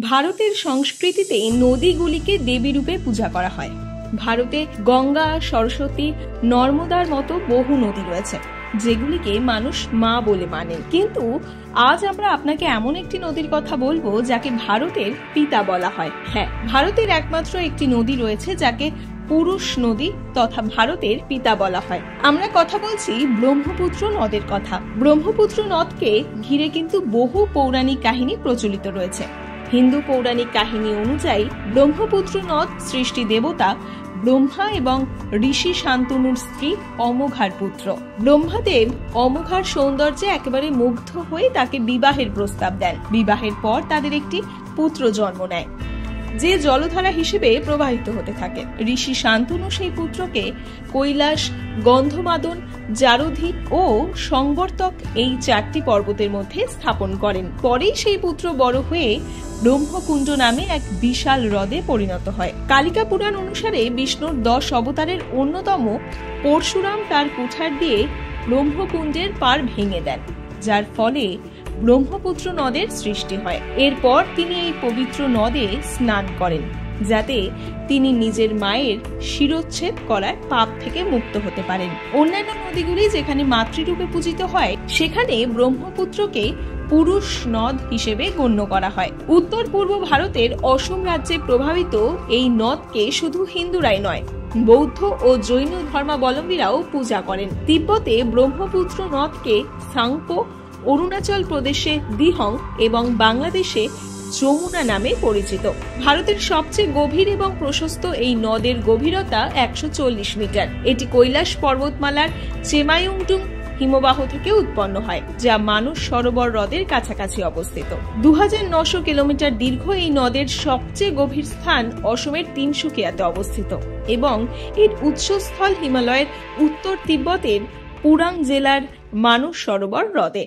ভারতের সংস্কৃতিতে নদীগুলিকে দেবী রূপে পূজা করা হয়। ভারতে গঙ্গা, সরস্বতী, নর্মদার মতো বহু নদী রয়েছে যেগুলিকে মানুষ মা বলে মানেন। কিন্তু আজ আমরা আপনাকে এমন একটি নদীর কথা বলবো যাকে ভারতের পিতা বলা হয়। হ্যাঁ, ভারতের একমাত্র একটি নদী রয়েছে যাকে পুরুষ নদী তথা ভারতের পিতা বলা হয়। আমরা কথা বলছি ব্রহ্মপুত্র নদের কথা। ব্রহ্মপুত্র নদকে ঘিরে কিন্তু বহু পৌরাণিক কাহিনী প্রচলিত রয়েছে। হিন্দু পৌরাণিক কাহিনী অনুযায়ী ব্রহ্মপুত্র নদ সৃষ্টি দেবতা ব্রহ্মা এবং ঋষি শান্তনুর স্ত্রী অমঘার পুত্র। ব্রহ্মাদেব অমঘার সৌন্দর্যে একেবারে মুগ্ধ হয়ে তাকে বিবাহের প্রস্তাব দেন। বিবাহের পর তাদের একটি পুত্র জন্ম নেয়, যে জলধারা হিসেবে প্রবাহিত হতে থাকে। ঋষি শান্তনু সেই পুত্রকে কৈলাস, গন্ধমাদন, জারধি ও সংবর্তক এই 4টি পর্বতের মধ্যে স্থাপন করেন। পরেই সেই পুত্র বড় হয়ে ব্রহ্মকুণ্ড নামে এক বিশাল হ্রদে পরিণত হয়। কালিকা পুরাণ অনুসারে বিষ্ণুর 10 অবতারের অন্যতম পরশুরাম তার কুঠার দিয়ে ব্রহ্মকুণ্ডের পার ভেঙে দেন, যার ফলে ব্রহ্মপুত্র নদের সৃষ্টি হয়। এরপর তিনি এই পবিত্র নদে স্নান করেন, যাতে তিনি নিজের মায়ের শিরোচ্ছেদ করার পাপ থেকে মুক্ত হতে পারেন। অন্যান্য নদীগুলি যেখানে মাতৃরূপে পূজিত হয়, সেখানে ব্রহ্মপুত্রকে পুরুষ নদ হিসেবে গণ্য করা হয়। উত্তর পূর্ব ভারতের অসম রাজ্যে প্রভাবিত এই নদকে শুধু হিন্দুরাই নয়, বৌদ্ধ ও জৈন ধর্মাবলম্বীরাও পূজা করেন। তিব্বতে ব্রহ্মপুত্র নদকে সাংপো, অরুণাচল প্রদেশে দিহং এবং বাংলাদেশে যমুনা নামে পরিচিত। ভারতের সবচেয়ে গভীর এবং প্রশস্ত এই নদের গভীরতা 140 মিটার। এটি কৈলাস পর্বতমালার চেমায়ুংটুং হিমবাহ থেকে উৎপন্ন হয়, যা মানস সরোবর হ্রদের কাছাকাছি অবস্থিত। 2900 কিলোমিটার দীর্ঘ এই নদের সবচেয়ে গভীর স্থান অসমের তিনসুকিয়াতে অবস্থিত এবং এর উৎসস্থল হিমালয়ের উত্তর তিব্বতের পুরাং জেলার মানস সরোবর হ্রদে।